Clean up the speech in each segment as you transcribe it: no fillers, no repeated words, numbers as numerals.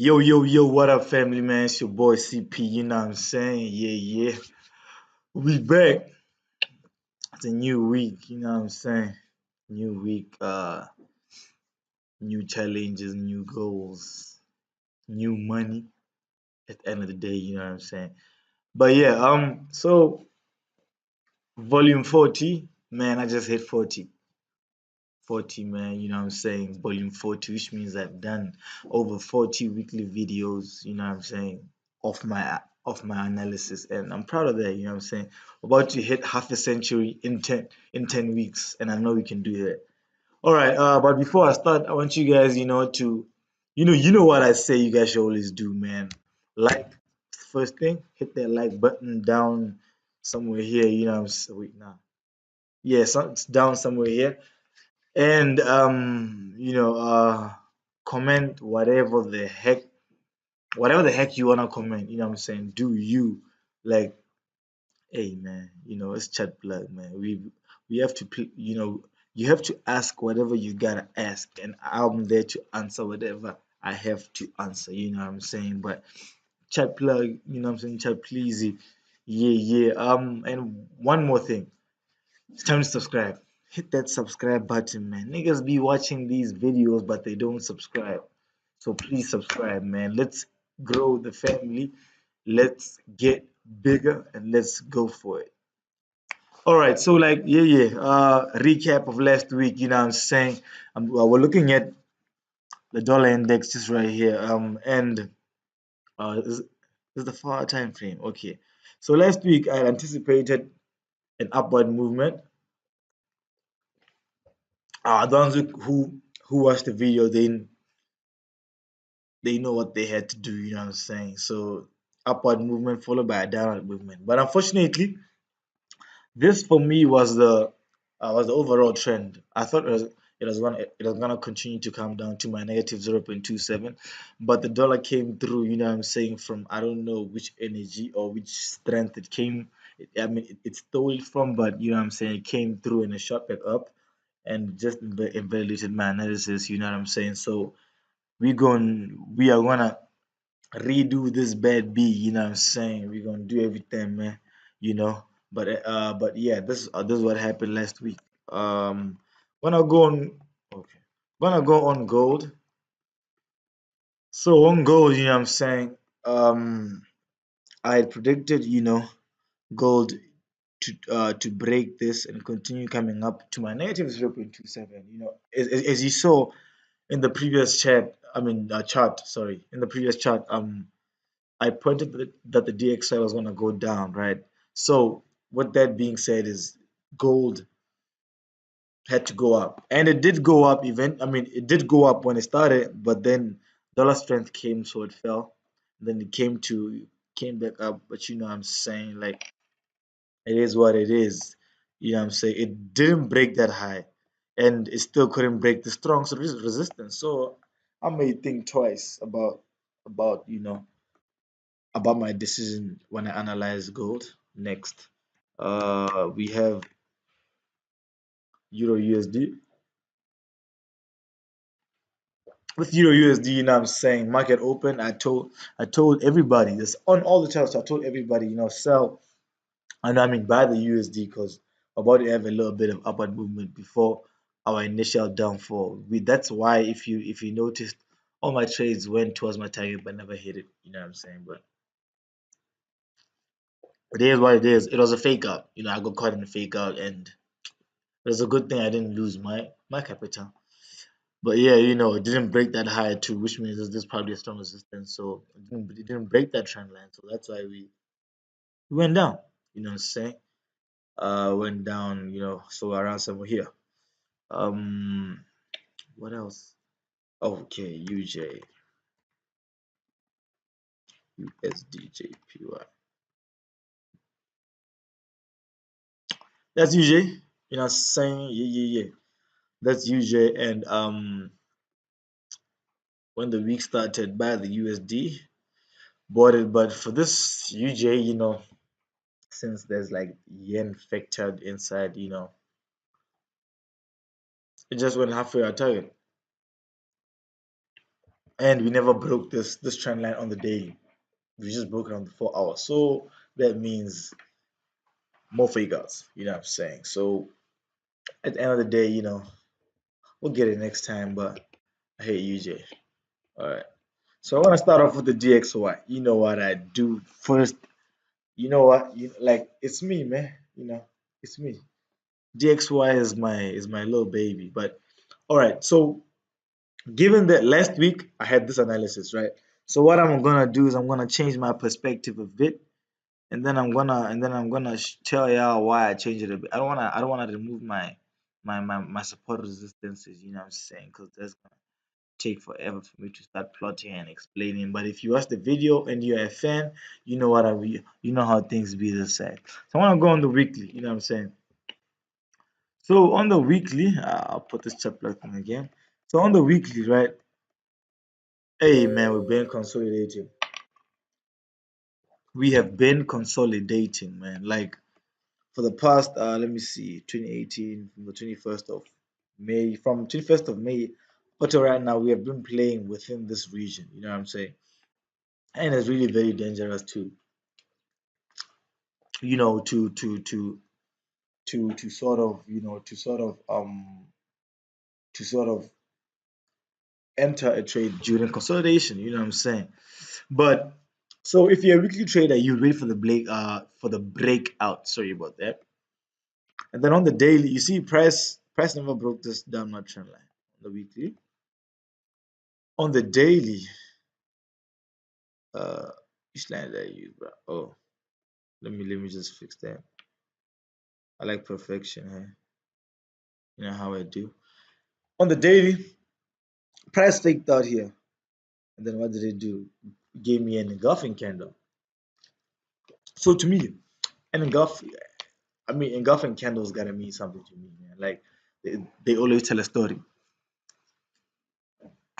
Yo, yo, yo, what up, family, man? It's your boy CP, you know what I'm saying? Yeah, yeah. We back. It's a new week, you know what I'm saying? New week, new challenges, new goals, new money at the end of the day, you know what I'm saying? But yeah, so volume 40, man, I just hit 40. 40, man, you know what I'm saying? Volume 40, which means I've done over 40 weekly videos, you know what I'm saying, of my analysis, and I'm proud of that, you know what I'm saying? About to hit half a century in 10 weeks, and I know we can do that. All right, but before I start, I want you guys, to you know what I say you guys should always do, man. Like, first thing, hit that like button down somewhere here, you know what I'm saying? Wait, nah. Yeah, it's down somewhere here, and comment whatever the heck you wanna comment, you know what I'm saying? Do you, like, hey man, it's chat plug, man. We have to you have to ask whatever you gotta ask, and I'm there to answer whatever I have to answer, you know what I'm saying? But chat plug, you know what I'm saying, chat please. Yeah, yeah. And one more thing, it's time to subscribe. Hit that subscribe button, man. Niggas be watching these videos, but they don't subscribe. So please subscribe, man. Let's grow the family. Let's get bigger and let's go for it. All right. So, like, yeah, yeah. Recap of last week. You know what I'm saying? We're looking at the dollar index just right here. And is the 4 hour time frame. Okay. So last week I anticipated an upward movement. Those who watched the video, they know what they had to do, you know what I'm saying? So upward movement followed by a downward movement. But unfortunately, this for me was the overall trend. I thought it was gonna continue to come down to my negative 0.27, but the dollar came through, you know what I'm saying, from I don't know which energy or which strength it came. I mean, it stole it from, but you know what I'm saying, it came through and it shot back up and just invalidated my analysis, you know what I'm saying? So we are gonna redo this bad B, you know what I'm saying? We're gonna do everything, man, you know. But yeah, this is what happened last week. Um gonna go on okay. Gonna go on gold. So on gold, you know what I'm saying? Um I had predicted, gold to break this and continue coming up to my negative 0.27. As you saw in the previous chart, sorry, in the previous chart, I pointed that the DXY was going to go down, right? So, with that being said, is gold had to go up, and it did go up. It did go up when it started, but then dollar strength came, so it fell. Then it came back up, but you know what I'm saying, like, it is what it is. You know what I'm saying? It didn't break that high, and it still couldn't break the strong resistance. So I may think twice about you know about my decision when I analyze gold. Next, we have Euro USD. With Euro USD, you know what I'm saying, market open. I told everybody this on all the charts. I told everybody, sell, and buy the USD, because about to have a little bit of upward movement before our initial downfall. That's why if you noticed, all my trades went towards my target but never hit it. You know what I'm saying? But it is what it is. It was a fake out. I got caught in a fake out, and it was a good thing I didn't lose my capital. But yeah, it didn't break that high too, which means this is probably a strong resistance. So it didn't break that trend line. So that's why we went down. You know what I'm saying? Went down, so around somewhere here. Um, what else? Okay, USDJPY. That's UJ. You know what I'm saying? Yeah, yeah, yeah. That's UJ. And when the week started, by the USD bought it, but for this UJ, since there's like yen factored inside, it just went halfway our target. and we never broke this trend line on the daily. We just broke it on the 4 hours. So that means more fake outs. You know what I'm saying? So at the end of the day, we'll get it next time. But I hate UJ. All right. So I want to start off with the DXY. You know what I do first. You know what? Like it's me, man. It's me. DXY is my little baby. But all right. So given that last week I had this analysis, right? So what I'm gonna do is I'm gonna change my perspective a bit, and then I'm gonna tell y'all why I changed it a bit. I don't wanna remove my support resistances. You know what I'm saying? Because that's gonna take forever for me to start plotting and explaining. But if you watch the video and you're a fan, you know how things be this side. So I want to go on the weekly. You know what I'm saying? So on the weekly, I'll put this chart plug thing again. So on the weekly, right? Hey man, we've been consolidating. We have been consolidating, man. Like for the past, let me see, 2018 from the 21st of May, from 21st of May, up to right now, we have been playing within this region. You know what I'm saying? And it's really very dangerous to you know to sort of to sort of enter a trade during consolidation. You know what I'm saying? But so if you're a weekly trader, you wait for the breakout. Sorry about that. And then on the daily, you see price never broke this downward trend line on the weekly. On the daily, uh which line did I use, bro? Oh, let me just fix that. I like perfection here. You know how I do. On the daily, price faked out here. And then what did it do? Gave me an engulfing candle. So to me, an engulfing candles gotta mean something to me, man. Like they always tell a story.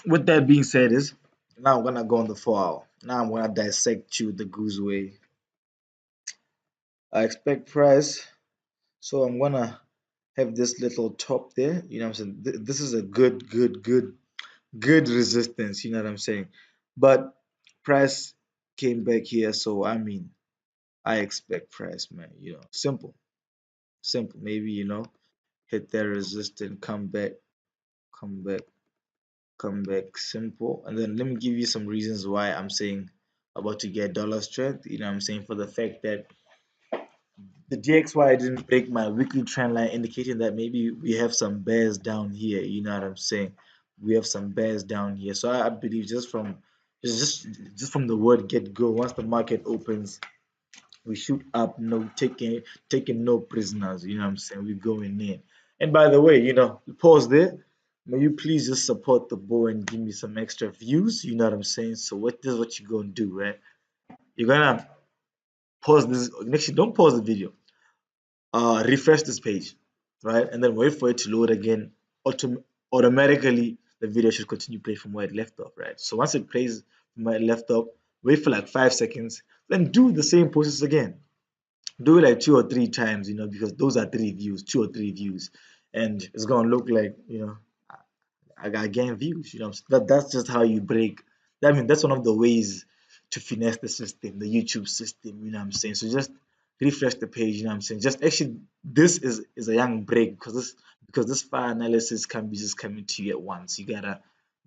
With that being said, is now I'm gonna go on the 4 hour. Now I'm gonna dissect you the goose way. I expect price, so I'm gonna have this little top there. You know what I'm saying? This is a good resistance. You know what I'm saying? But price came back here, so I expect price, man. Simple, simple. Maybe hit that resistance, come back, come back. Simple. And then let me give you some reasons why I'm saying about to get dollar strength. You know what I'm saying? For the fact that the DXY didn't break my weekly trend line, indicating that maybe we have some bears down here. You know what I'm saying? We have some bears down here. So I believe just from the word get go, once the market opens, we shoot up, no taking no prisoners. You know what I'm saying? We're going in. And by the way, pause there. May you please just support the boy and give me some extra views. You know what I'm saying? So this is what you're gonna do, right? You're gonna pause this. Actually, don't pause the video. Refresh this page, right? And then wait for it to load again. Automatically, the video should continue playing from where it left off, right? So once it plays from where it left off, wait for like 5 seconds, then do the same process again. Do it like 2 or 3 times, because those are 3 views, 2 or 3 views, and it's gonna look like I gain views. That's just how you break. I mean, that's one of the ways to finesse the system, the YouTube system. You know what I'm saying? So just refresh the page. You know what I'm saying? Just actually, this is a young break because this file analysis can be just coming to you at once. You gotta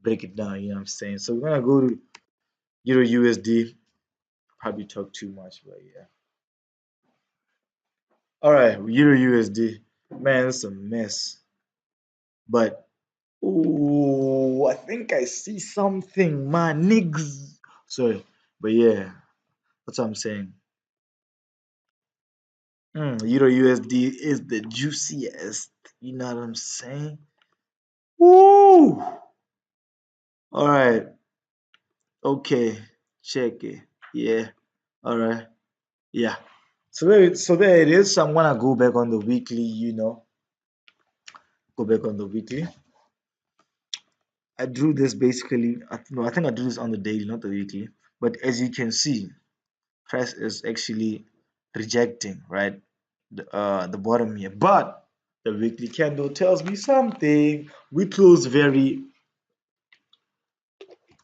break it down. You know what I'm saying? So we're gonna go to Euro USD. Probably talk too much, but yeah. All right, Euro USD. Man, it's a mess. But oh, I think I see something, my niggas. Sorry, but yeah, that's what I'm saying. Euro USD is the juiciest. You know what I'm saying? Woo! All right, okay, check it. Yeah, all right, yeah. So there it is. So I'm gonna go back on the weekly. Go back on the weekly. I drew this basically. No, I think I drew this on the daily, not the weekly. But as you can see, price is actually rejecting, right, the bottom here, but the weekly candle tells me something. We close very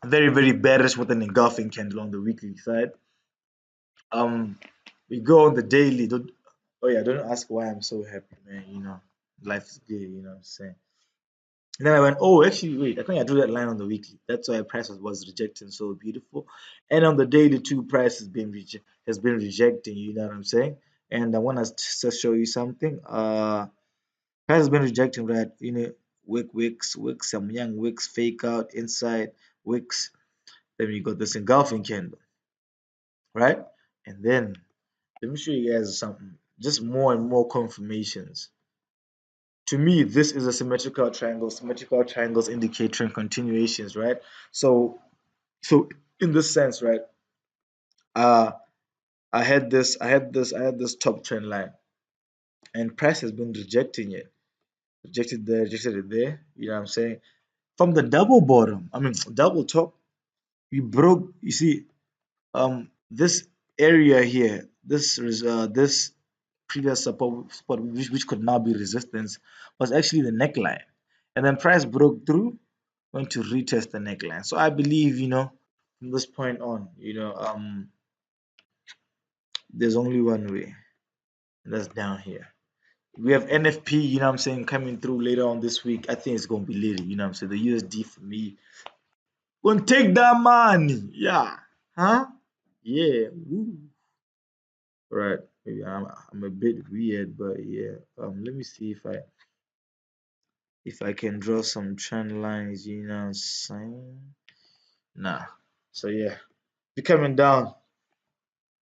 very, very bearish with an engulfing candle on the weekly side. Um, we go on the daily. Don't, oh yeah, don't ask why I'm so happy, man. Life is good. What I'm saying. And then I went, oh, actually, wait, I think I drew that line on the weekly. That's why price was rejecting so beautiful. And on the daily, too, price has been rejecting. You know what I'm saying? And I want to show you something. Price has been rejecting that. Wicks, some young wicks, fake out inside wicks. Then we got this engulfing candle, right? And then let me show you guys something. Just more and more confirmations. To me, this is a symmetrical triangle. Symmetrical triangles indicate trend continuations, right? So in this sense, right? Uh, I had this top trend line, and price has been rejecting it, rejected there, rejected it there. You know what I'm saying? From the double bottom, I mean double top, we broke. You see, this area here, this previous support spot, which could now be resistance, was actually the neckline, and then price broke through, went to retest the neckline. So I believe, from this point on, there's only one way, and that's down here. We have NFP, I'm saying, coming through later on this week. I think it's gonna be later, I'm saying. The USD for me, gonna take that money, yeah, huh? Yeah, woo. Right. Maybe I'm a bit weird, but yeah. Let me see if I can draw some trend lines, what I'm saying. Nah. So yeah, we're coming down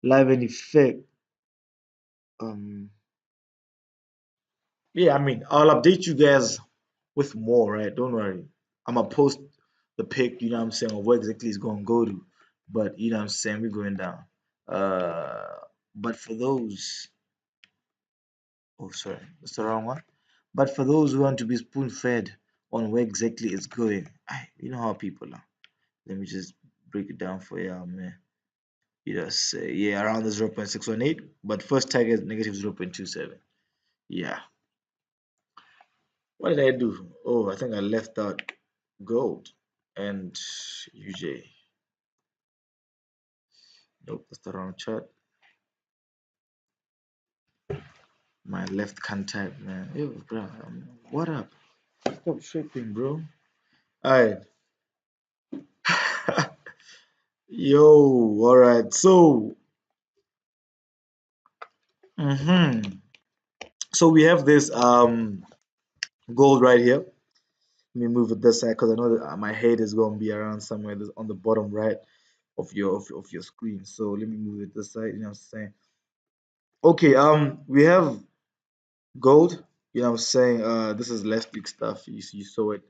live in effect. Um, yeah, I mean, I'll update you guys with more, right? Don't worry. I'm gonna post the pic, what I'm saying, of where exactly it's gonna go to. But what I'm saying, we're going down. Uh, but for those, oh sorry, that's the wrong one. But for those who want to be spoon fed on where exactly it's going, you know how people are. Let me just break it down for you, man. Just say, yeah, around the 0.618, but first target negative 0.27. Yeah. What did I do? Oh, I think I left out gold and UJ. Nope, that's the wrong chart. My left can't type, man. Yo, bro, what up? Stop tripping, bro. Alright. Yo, alright. So, so we have this gold right here. Let me move it this side because I know that my head is going to be around somewhere on the bottom right of your screen. So let me move it this side. You know what I'm saying? Okay. We have gold. You know what I'm saying? This is last week stuff. You saw it.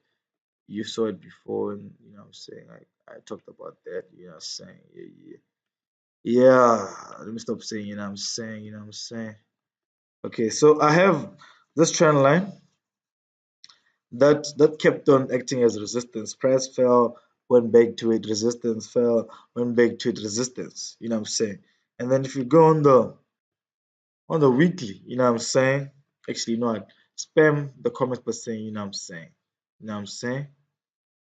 You saw it before, and you know what I'm saying. I talked about that. You know what I'm saying? Yeah, yeah. Yeah. Let me stop saying. You know what I'm saying. You know what I'm saying. Okay. So I have this trend line that kept on acting as resistance. Price fell, went back to it, resistance fell, went back to it, resistance. You know what I'm saying? And then if you go on the weekly, you know what I'm saying? Actually, you know what? Spam the comments by saying, you know what I'm saying. You know what I'm saying?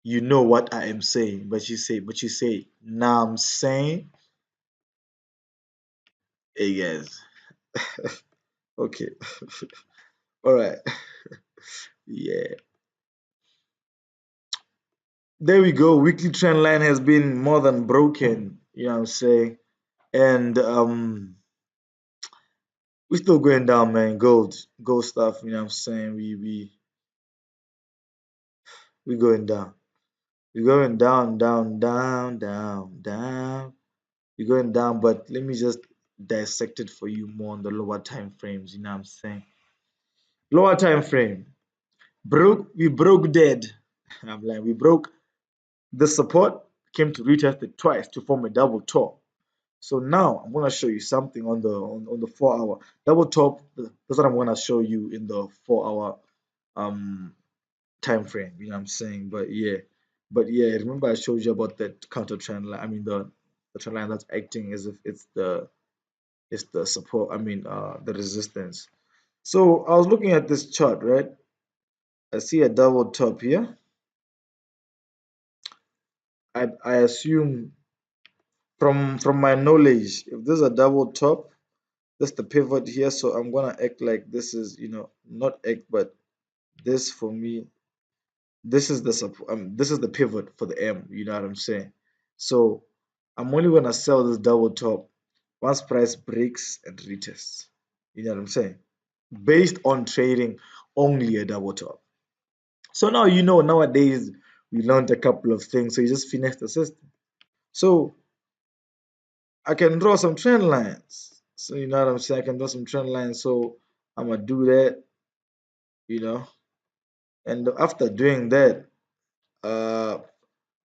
You know what I am saying, but you say, now I'm saying, hey guys, okay, all right, yeah, there we go. Weekly trend line has been more than broken. You know what I'm saying? And we still going down, man. Gold stuff. You know what I'm saying? We going down. We going down, down, down, down, down. We going down, but let me just dissect it for you more on the lower time frames. You know what I'm saying? Lower time frame. We broke dead. I'm like, we broke the support, came to retest it twice to form a double top. So now I'm gonna show you something on the 4 hour double top. That's what I'm gonna show you in the 4 hour um time frame. You know what I'm saying? But yeah, remember I showed you about that counter trend line. I mean the trend line that's acting as if it's the support. I mean the resistance. So I was looking at this chart, right? I see a double top here. I assume from my knowledge, if there's a double top, that's the pivot here. So I'm gonna act like this is, not act, but this for me, this is the this is the pivot for the M. You know what I'm saying? So I'm only gonna sell this double top once price breaks and retests. You know what I'm saying? Based on trading only a double top. So now nowadays we learned a couple of things. So you just finish the system. So I can draw some trend lines. So you know what I'm saying? I can draw some trend lines. So I'm gonna do that, you know. And after doing that, uh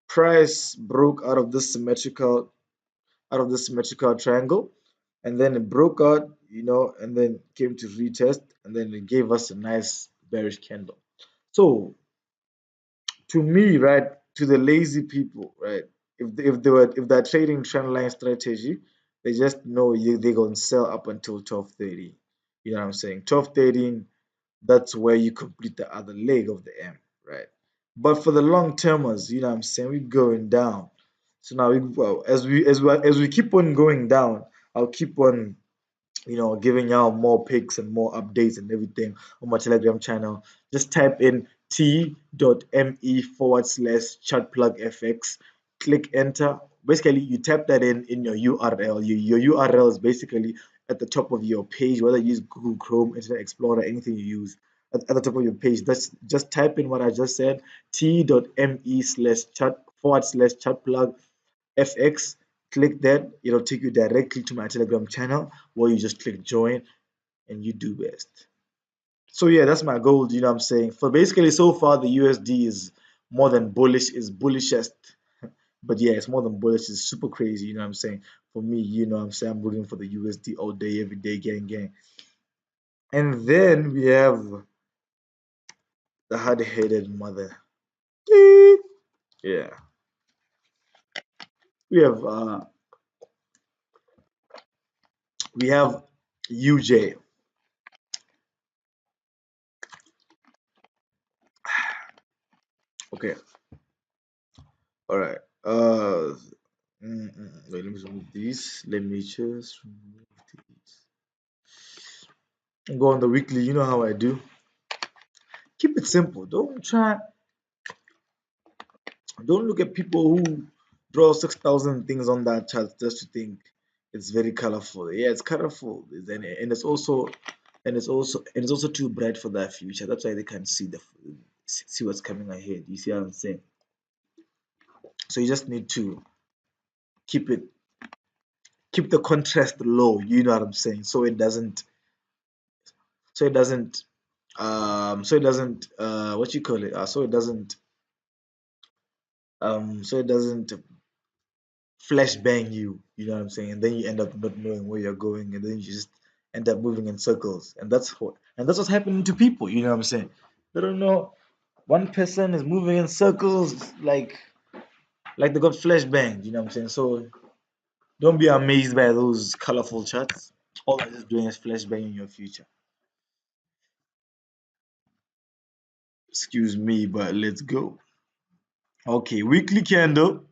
price broke out of this symmetrical triangle, and then it broke out, and then came to retest, and then it gave us a nice bearish candle. So to me, right, to the lazy people, right, if they're trading trend line strategy, they just know they're gonna sell up until 12:30. You know what I'm saying? 12:13, that's where you complete the other leg of the M, right? But for the long termers, you know what I'm saying, we're going down. So now well, as we keep on going down, I'll keep on giving y'all more pics and more updates and everything on my Telegram channel. Just type in t.me/chartplugfx, click enter. Basically, you type that in your URL. Your URL is basically at the top of your page, whether you use Google Chrome, Internet Explorer, anything you use. At the top of your page, that's just type in what I just said, t.me/chart/chartplug FX, click that, it'll take you directly to my Telegram channel where you just click join and you do best. So yeah, that's my goal, you know what I'm saying? For basically so far the USD is more than bullish, is bullishest. But yeah, it's more than bullish, it's super crazy, you know what I'm saying? For me, you know what I'm saying, I'm rooting for the USD all day, every day, gang. And then we have the hard-headed mother. Yeah. We have we have UJ. Okay. All right. Wait, let me remove these. Let me just remove these. Go on the weekly. You know how I do. Keep it simple. Don't look at people who draw 6,000 things on that chart just to think it's very colorful. Yeah, it's colorful, and it's also too bright for their future. That's why they can't see what's coming ahead. You see what I'm saying? So you just need to keep it keep the contrast low. You know what I'm saying? So it doesn't what you call it so it doesn't flash bang you know what I'm saying, and then you end up not knowing where you're going, and then you just end up moving in circles, and that's what's happening to people, you know what I'm saying. They don't know, one person is moving in circles like they got flash banged, you know what I'm saying. So don't be amazed by those colorful charts. All they're just doing is flash banging your future. Excuse me, but let's go. Okay, weekly candle.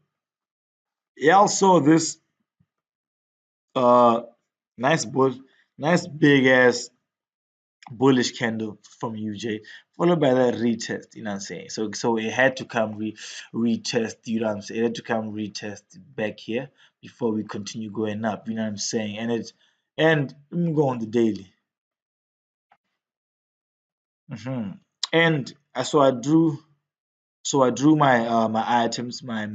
Yeah, I saw this uh nice nice big ass bullish candle from UJ, followed by that retest, you know what I'm saying? So it had to come retest, you know what I'm saying? It had to come retest back here before we continue going up, you know what I'm saying? And let me go on the daily. And so I drew my items, my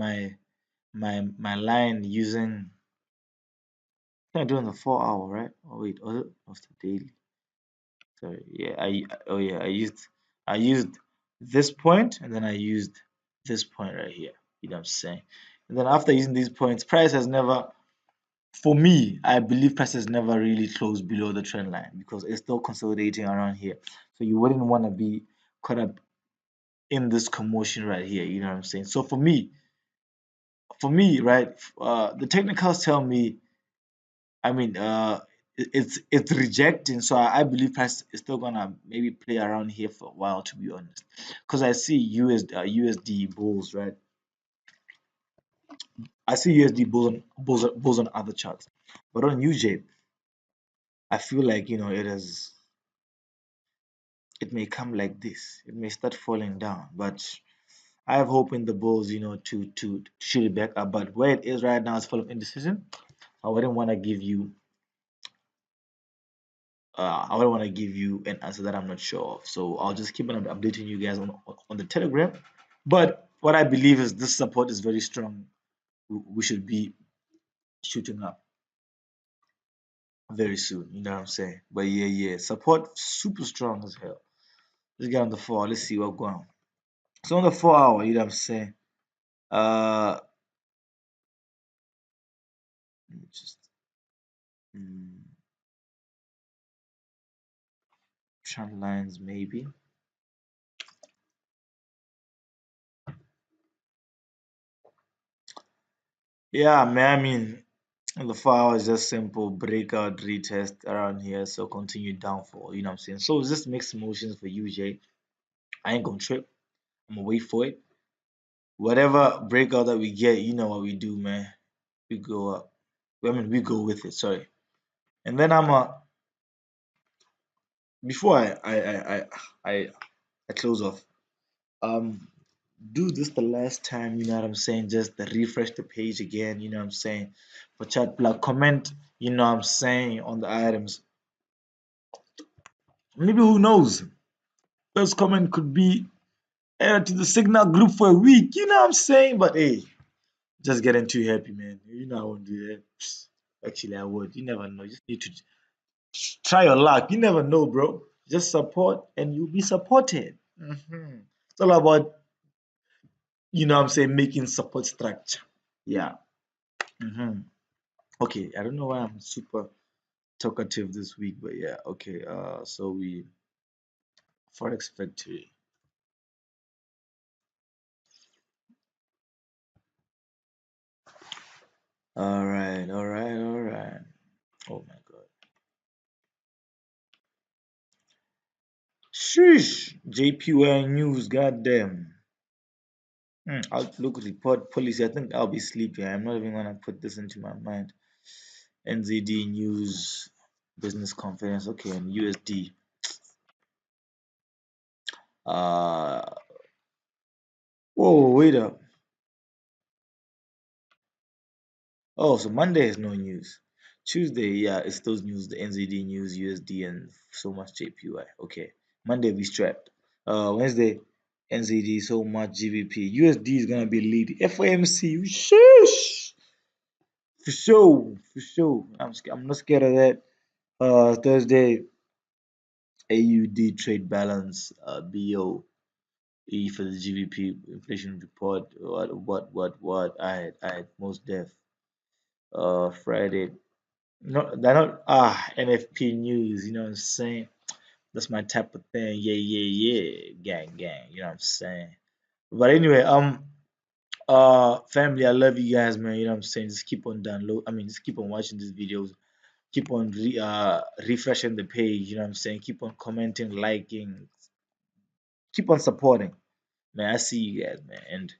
line using, I do on the 4 hour, right? Oh wait, was the daily? Sorry, yeah, I used this point, and then I used this point right here. You know what I'm saying? And then after using these points, price has never, for me, I believe price has never really closed below the trend line because it's still consolidating around here. So you wouldn't want to be caught up in this commotion right here. You know what I'm saying? So for me, right, the technicals tell me, I mean, it's rejecting, so I believe price is still gonna maybe play around here for a while, to be honest, because I see USD bulls, right? I see USD bulls on other charts, but on UJ, I feel like it may come like this. It may start falling down, but I have hope in the bulls, to shoot it back up. But where it is right now is full of indecision. I wouldn't want to give you I wouldn't want to give you an answer that I'm not sure of. So I'll just keep on updating you guys on the Telegram. But what I believe is this support is very strong. We should be shooting up very soon. You know what I'm saying? But yeah, support super strong as hell. Let's get on the 4. Let's see what going on. So on the 4 hour, you know what I'm saying? Uh, let me just trend lines maybe. Yeah, man. I mean, the 4 hour is just simple breakout retest around here, so continue downfall. You know what I'm saying? So it's just mixed emotions for UJ. I ain't gonna trip. I'm gonna wait for it. Whatever breakout that we get, you know what we do, man. We go up. I mean, we go with it. Sorry. And then before I I close off. Um, do this the last time. You know what I'm saying? Just refresh the page again. You know what I'm saying? For chat plug, comment. You know what I'm saying on the items. Maybe who knows? First comment could be added to the signal group for a week. You know what I'm saying? But hey, just getting too happy, man. You know I won't do that. Actually, I would. You never know. You just need to try your luck. You never know, bro. Just support and you'll be supported. It's all about, you know what I'm saying, making support structure. Yeah. hmm Okay. I don't know why I'm super talkative this week, but yeah. Okay. So we Forex Factory. All right. All right. All right. Oh my God. Sheesh. JPY news. Goddamn. Outlook report policy. I think I'll be sleeping. I'm not even gonna put this into my mind. NZD news business conference. Okay, and USD. Uh whoa, wait up. Oh, so Monday is no news. Tuesday, yeah, it's those news, the NZD news, USD, and so much JPY. Okay. Monday we strapped. Wednesday, NZD, so much GBP. USD is gonna be lead. FOMC, sheesh. For sure, for sure. I'm not scared of that. Thursday, AUD trade balance, BOE for the GBP inflation report. What? I most def. Friday. No, they're not. NFP news. You know what I'm saying? That's my type of thing. Yeah. Gang. You know what I'm saying? But anyway, family, I love you guys, man. You know what I'm saying? Just keep on download. I mean, just keep on watching these videos. Keep on refreshing the page. You know what I'm saying? Keep on commenting, liking. Keep on supporting, man. I see you guys, man. And